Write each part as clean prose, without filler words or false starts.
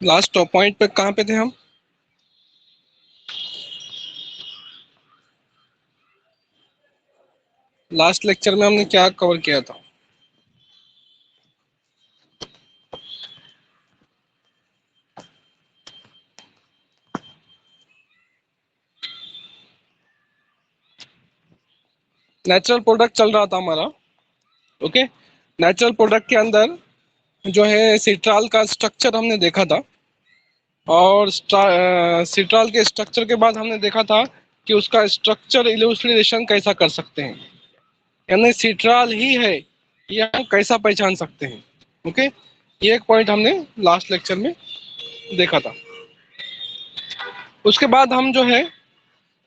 Last point पे कहाँ पे थे हम? लास्ट लेक्चर में हमने क्या कवर किया था? नेचुरल प्रोडक्ट चल रहा था हमारा। ओके, नेचुरल प्रोडक्ट के अंदर जो है सिट्राल का स्ट्रक्चर हमने देखा था, और सिट्राल के स्ट्रक्चर के बाद हमने देखा था कि उसका स्ट्रक्चर इलुस्ट्रेशन कैसा कर सकते हैं, यानी सिट्राल ही है ये हम कैसा पहचान सकते हैं। ओके, ये एक पॉइंट हमने लास्ट लेक्चर में देखा था। उसके बाद हम जो है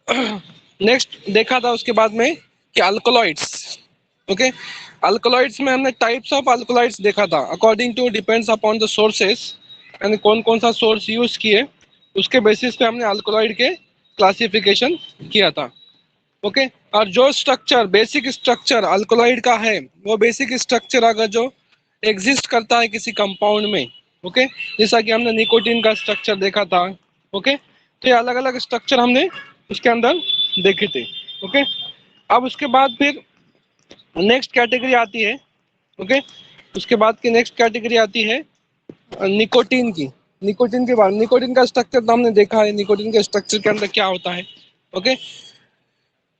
नेक्स्ट देखा था उसके बाद में कि अल्कलॉइड्स। ओके, अल्कलॉइड्स में हमने टाइप्स ऑफ अल्कलॉइड्स देखा था, according to depends upon the sources, यानी कौन कौन सा सोर्स यूज किए उसके बेसिस पे हमने अल्कलॉइड के क्लासिफिकेशन किया था। ओके, और जो स्ट्रक्चर बेसिक स्ट्रक्चर अल्कलॉइड का है, वो बेसिक स्ट्रक्चर अगर जो एग्जिस्ट करता है किसी कंपाउंड में, ओके, जैसा कि हमने निकोटीन का स्ट्रक्चर देखा था। ओके, तो ये अलग अलग स्ट्रक्चर हमने उसके अंदर देखे थे। ओके, अब उसके बाद फिर नेक्स्ट कैटेगरी आती है। ओके, उसके बाद की नेक्स्ट कैटेगरी आती है निकोटीन की। निकोटीन के बाद निकोटीन का स्ट्रक्चर तो हमने देखा है, निकोटीन के स्ट्रक्चर के अंदर क्या होता है। ओके,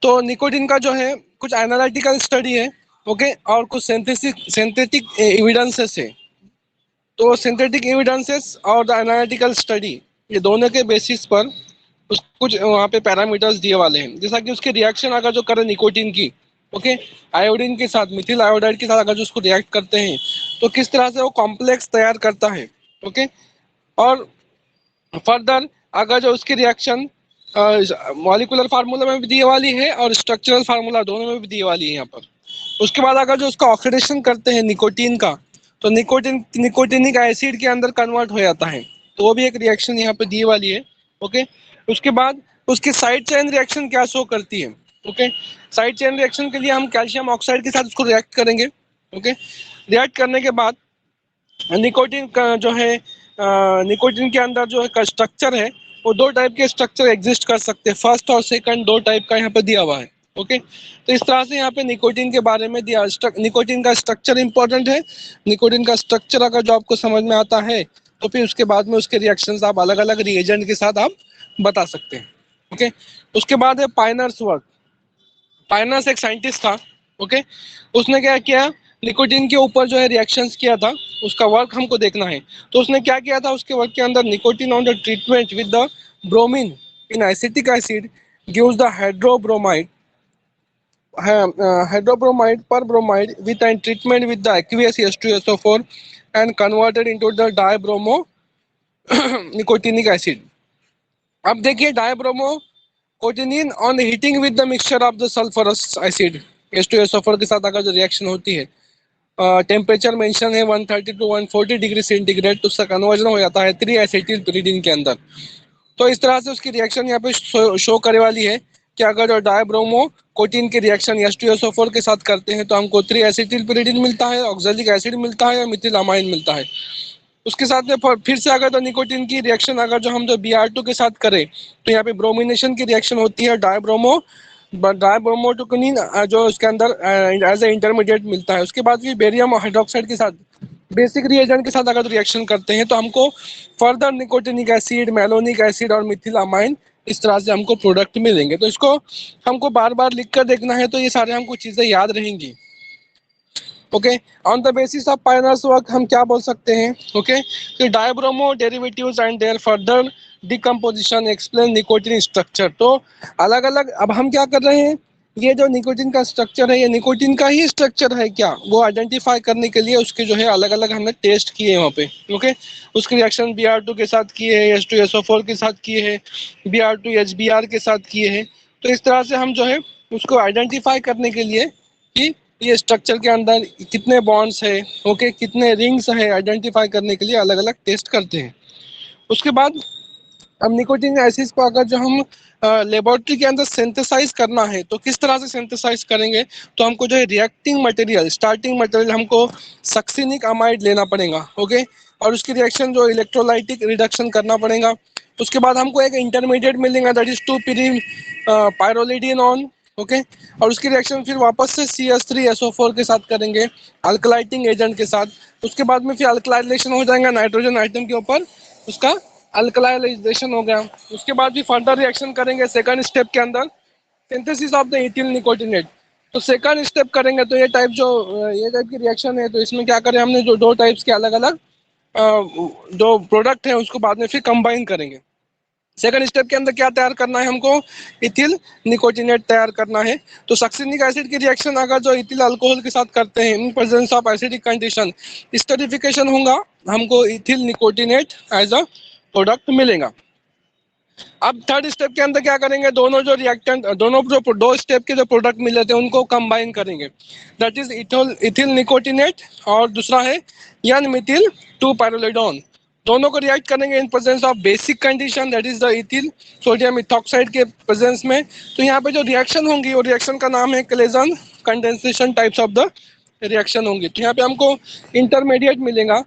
तो निकोटीन का जो है कुछ एनालिटिकल स्टडी है। ओके, और कुछ सिंथेटिक एविडेंसेस है। तो सिंथेटिक एविडेंसेस और द एनालिटिकल स्टडी, ये दोनों के बेसिस पर उस कुछ वहाँ पे पैरामीटर्स दिए वाले हैं, जैसा कि उसके रिएक्शन अगर जो करें निकोटीन की, ओके, आयोडीन के साथ, मिथिल आयोडाइड के साथ अगर जो उसको रिएक्ट करते हैं तो किस तरह से वो कॉम्प्लेक्स तैयार करता है। ओके, और फर्दर अगर जो उसकी रिएक्शन मॉलिकुलर फार्मूला में भी दिए वाली है और स्ट्रक्चरल फार्मूला दोनों में भी दिए वाली है यहाँ पर। उसके बाद अगर जो उसका ऑक्सीडेशन करते हैं निकोटीन का, तो निकोटीनिक एसिड के अंदर कन्वर्ट हो जाता है, तो वो भी एक रिएक्शन यहाँ पे दी वाली है। ओके, उसके बाद उसकी साइड चेन रिएक्शन क्या शो करती है। ओके, साइड चेन रिएक्शन के लिए हम कैल्शियम ऑक्साइड के साथ उसको रिएक्ट करेंगे। ओके, रिएक्ट करने के बाद निकोटीन का जो है निकोटीन के अंदर जो है स्ट्रक्चर है, वो दो टाइप के स्ट्रक्चर एग्जिस्ट कर सकते हैं, फर्स्ट और सेकंड, दो टाइप का यहाँ पे दिया हुआ है। ओके, तो इस तरह से यहाँ पे निकोटीन के बारे में दिया। निकोटीन का स्ट्रक्चर इंपॉर्टेंट है। निकोटीन का स्ट्रक्चर अगर जो आपको समझ में आता है तो फिर उसके बाद में उसके रिएक्शंस आप अलग अलग रिएजेंट के साथ आप बता सकते हैं। ओके, उसके बाद है पाइनर्स वर्क। पाइनर्स एक साइंटिस्ट था। ओके, उसने क्या किया, निकोटीन के ऊपर जो है रिएक्शंस किया था, उसका वर्क हमको देखना है। तो उसने क्या किया था, उसके वर्क के अंदर nicotine on the treatment with the bromine in acetic acid gives the hydrobromide hydrobromide perbromide with an treatment with the aqueous H2SO4 and converted into the dibromo nicotinic acid. अब देखिए dibromo cotinine on heating with the mixture of the sulphurous acid H2SO4 के साथ अगर जो reaction होती है, temperature mention है 130 to 140 degree centigrade, तो उसका कन्वर्जन हो जाता है 3 एसिटिल pyridine के अंदर। तो इस तरह से उसकी रिएक्शन यहाँ पे शो करे वाली है कि अगर जो डायब्रोमो कोटिन की रिएक्शन H2SO4 के साथ करते हैं तो हमको 3 एसिटिल pyridine मिलता है, ऑक्सैलिक एसिड मिलता है, मिथिल अमाइन मिलता है। उसके साथ में फिर से अगर तो निकोटीन की रिएक्शन अगर जो हम जो Br2 के साथ करें तो यहाँ पे ब्रोमिनेशन की रिएक्शन होती है, डायब्रोमोटोकिनिन जो उसके अंदर एज ए इंटरमीडिएट मिलता है। उसके बाद भी बेरियम हाइड्रोक्साइड के साथ बेसिक रिएजेंट के साथ अगर रिएक्शन करते हैं तो हमको further nicotinic acid, malonic acid और मिथिल अमाइन इस तरह से हमको प्रोडक्ट मिलेंगे। तो इसको हमको बार बार लिख कर देखना है, तो ये सारे हमको चीजें याद रहेंगी। Okay, on the basis of Pinner's work हम क्या बोल सकते हैं। ओके, तो dibromo derivatives and their further decomposition explain nicotine structure. तो अलग अलग अब हम क्या कर रहे हैं, ये जो निकोटीन का स्ट्रक्चर है, ये निकोटीन का ही स्ट्रक्चर है क्या, वो आइडेंटिफाई करने के लिए उसके जो है अलग अलग हमने टेस्ट किए हैं वहाँ पे। ओके, उसके रिएक्शन Br2 के साथ किए हैं, H2SO4 के साथ किए हैं, Br2 HBr के साथ किए हैं। तो इस तरह से हम जो है उसको आइडेंटिफाई करने के लिए कि ये स्ट्रक्चर के अंदर कितने बॉन्ड्स है, ओके, कितने रिंग्स है, आइडेंटिफाई करने के लिए अलग अलग टेस्ट करते हैं। उसके बाद अब निकोटीन एसिड को अगर जो हम लेबोरेटरी के अंदर सिंथेसाइज करना है तो किस तरह से सिंथेसाइज करेंगे, तो हमको जो है रिएक्टिंग मटेरियल, स्टार्टिंग मटेरियल हमको सक्सिनिक अमाइड लेना पड़ेगा। ओके, और उसकी रिएक्शन जो इलेक्ट्रोलाइटिक रिडक्शन करना पड़ेगा। उसके बाद हमको एक इंटरमीडिएट मिलेगा दैट इज 2 pyridinone, ओके। और उसकी रिएक्शन फिर वापस से CH3SO4 के साथ करेंगे अल्कलाइटिंग एजेंट के साथ। उसके बाद में फिर अल्कलाइजेशन हो जाएगा नाइट्रोजन आइटम के ऊपर, उसका अल्कलाइजेशन हो गया। उसके बाद भी फर्दर रिएक्शन करेंगे सेकंड स्टेप के अंदर, synthesis of the ethyl nicotinate. तो सेकंड स्टेप करेंगे तो ये टाइप की रिएक्शन है। तो इसमें क्या करें, हमने जो दो टाइप्स के अलग अलग जो प्रोडक्ट है उसको बाद में फिर कंबाइन करेंगे। सेकंड स्टेप के अंदर क्या तैयार करना है हमको, इथिल निकोटिनेट तैयार करना है। तो सक्सिनिक एसिड की रिएक्शन अगर जो इथिल अल्कोहल के साथ करते हैं in presence of acidic condition, esterification होगा, हमको ethyl nicotinate as a product मिलेगा। अब थर्ड स्टेप के अंदर क्या करेंगे, दोनों जो रिएक्टेंट, दोनों जो दो स्टेप के जो प्रोडक्ट मिले थे उनको कंबाइन करेंगे, दैट इज इथिल निकोटिनेट और दूसरा है एन मिथिल 2 पायरोलिडोन। दोनों को रिएक्ट करेंगे इन presence of basic condition that is the ethyl sodium ethoxide के प्रेजेंस में। तो यहाँ पे जो रिएक्शन होंगी वो रिएक्शन का नाम है Claisen condensation types of the reaction होंगी। तो यहाँ पे हमको इंटरमीडिएट मिलेगा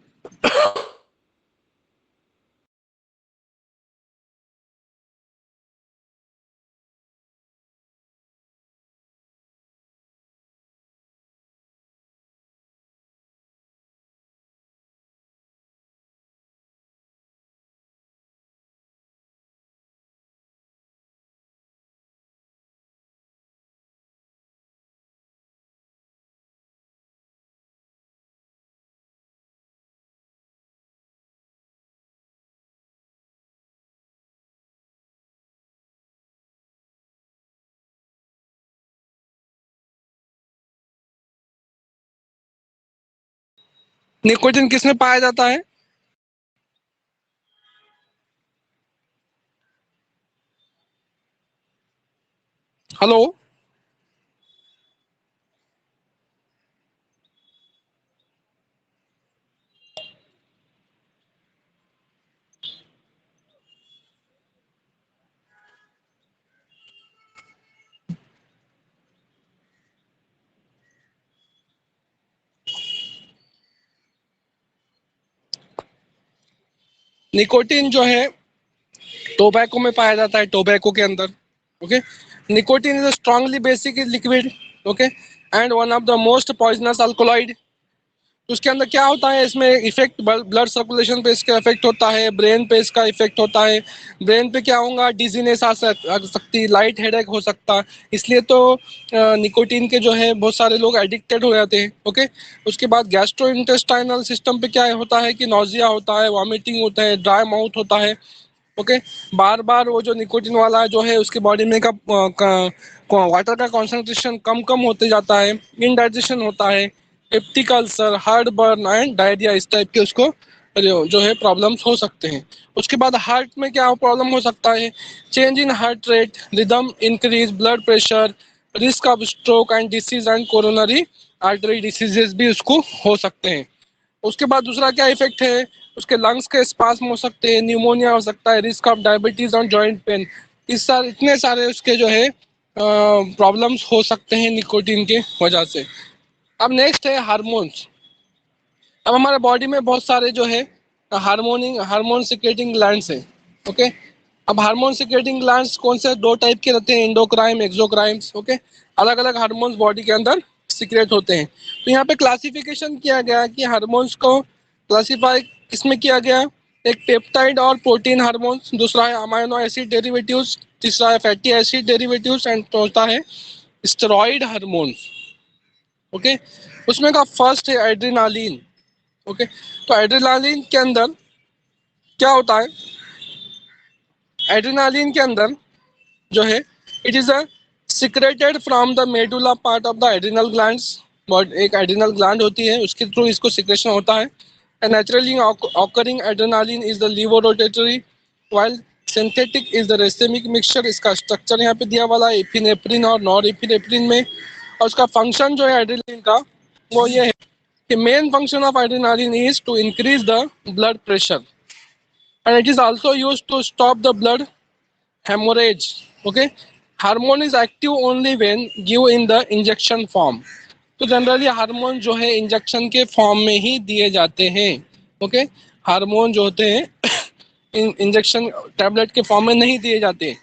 निकोटिन किसमें पाया जाता है। हेलो, निकोटिन जो है टोबैको में पाया जाता है, टोबैको के अंदर, okay. Nicotine is a strongly basic liquid, okay, and one of the most poisonous alkaloid. उसके अंदर क्या होता है, इसमें इफेक्ट ब्लड सर्कुलेशन पे इसका इफेक्ट होता है, ब्रेन पे इसका इफेक्ट होता है। ब्रेन पे क्या होगा, डिजीनेस आ सकती, लाइट हेडेक हो सकता है। इसलिए तो निकोटीन के जो है बहुत सारे लोग एडिक्टेड हो जाते हैं, ओके। उसके बाद गैस्ट्रो इंटेस्टाइनल सिस्टम पे क्या होता है कि नोजिया होता है, वॉमिटिंग होता है, ड्राई माउथ होता है, ओके। बार बार वो जो निकोटिन वाला जो है उसके बॉडी में वाटर का कॉन्सेंट्रेशन कम कम होते जाता है, इनडाइजेशन होता है, peptic ulcer, heart burn and diarrhoea, इस टाइप के उसको जो है प्रॉब्लम्स हो सकते हैं। उसके बाद हार्ट में क्या प्रॉब्लम हो सकता है, change in heart rate, rhythm increase, blood pressure, risk of stroke and disease and coronary artery diseases भी उसको हो सकते हैं। उसके बाद दूसरा क्या इफेक्ट है, उसके लंग्स के स्पास्म हो सकते हैं, न्यूमोनिया हो सकता है, रिस्क ऑफ डायबिटीज और जॉइंट पेन, इतने सारे उसके जो है प्रॉब्लम्स हो सकते हैं निकोटीन के वजह से। अब नेक्स्ट है हार्मोन्स। अब हमारे बॉडी में बहुत सारे जो है हार्मोन सिक्रेटिंग ग्लैंड्स हैं, ओके। अब हार्मोन सिक्रेटिंग ग्लैंड्स कौन से, दो टाइप के रहते हैं, एंडोक्राइन, एक्सोक्राइन्स, ओके। अलग अलग हार्मोन्स बॉडी के अंदर सिक्रेट होते हैं। तो यहाँ पे क्लासिफिकेशन किया गया कि हार्मोन्स को क्लासीफाई किसमें किया गया, एक पेप्टाइड और प्रोटीन हार्मोन्स, दूसरा है अमाइनो एसिड डेरिवेटिव्स, तीसरा है फैटी एसिड डेरिवेटिव्स एंड चौथा है स्टेरॉइड हार्मोन्स, ओके। उसमें का फर्स्ट है एड्रेनालिन, ओके। तो एड्रेनालिन के अंदर क्या होता है, एड्रेनालिन के अंदर जो है it is a secreted from the medulla part of the adrenal glands. एक एड्रिनल ग्लैंड होती है उसके थ्रू इसको सिक्रेशन होता है। Naturally occurring adrenaline is the laevorotatory while synthetic is the racemic mixture. इसका स्ट्रक्चर यहाँ पे दिया वाला है एपिनेफ्रिन और नॉर एपिनेफ्रिन में। और उसका फंक्शन जो है एड्रेनालिन का वो ये है कि main function of adrenaline is to increase the blood pressure and it is also used to stop the blood hemorrhage, okay. Hormone is active only when given in the injection form। तो generally hormone जो है injection के form में ही दिए जाते हैं, okay. Hormone जो होते हैं इंजेक्शन टैबलेट के फॉर्म में नहीं दिए जाते,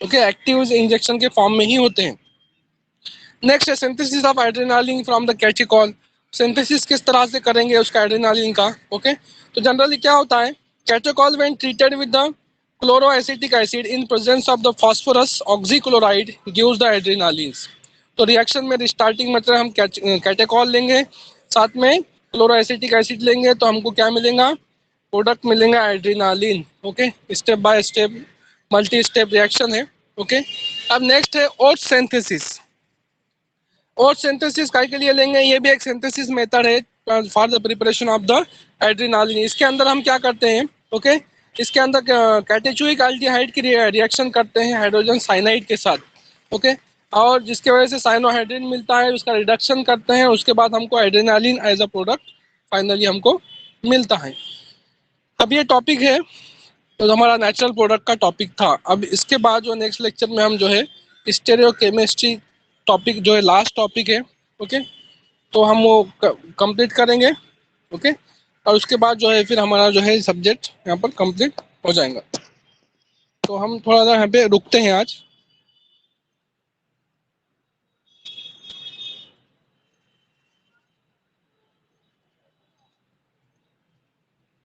ओके, एक्टिव इंजेक्शन के फॉर्म में ही होते हैं। नेक्स्ट है synthesis of adrenaline from the catechol. Synthesis किस तरह से करेंगे उसका एड्रेनालिन का, ओके। तो जनरली क्या होता है, catechol when treated with the chloroacetic acid in presence of the phosphorus oxychloride gives the adrenaline. तो रिएक्शन में रिस्टार्टिंग मतलब हम कैटेकॉल लेंगे, साथ में क्लोरोएसिटिक एसिड लेंगे, तो हमको क्या मिलेगा, प्रोडक्ट मिलेगा adrenaline, okay. Step by step multi step reaction है, ओके। अब नेक्स्ट है ओट सिंथेसिस। और सिंथेसिस काय के लिए लेंगे, ये भी एक सिंथेसिस मेथड है for the preparation of the adrenaline. इसके अंदर हम क्या करते हैं, ओके, इसके अंदर कैटेचुइक एल्डिहाइड की रिएक्शन करते हैं हाइड्रोजन साइनाइड के साथ, ओके, और जिसके वजह से साइनोहाइड्रिन मिलता है, उसका रिडक्शन करते हैं, उसके बाद हमको adrenaline as a product finally हमको मिलता है। अब ये टॉपिक है तो हमारा नेचुरल प्रोडक्ट का टॉपिक था। अब इसके बाद जो नेक्स्ट लेक्चर में हम जो है स्टेरियोकेमिस्ट्री टॉपिक जो है लास्ट टॉपिक है, ओके, तो हम वो कंप्लीट करेंगे, ओके, और उसके बाद जो है फिर हमारा जो है सब्जेक्ट यहाँ पर कंप्लीट हो जाएगा। तो हम थोड़ा सा यहाँ पे रुकते हैं आज।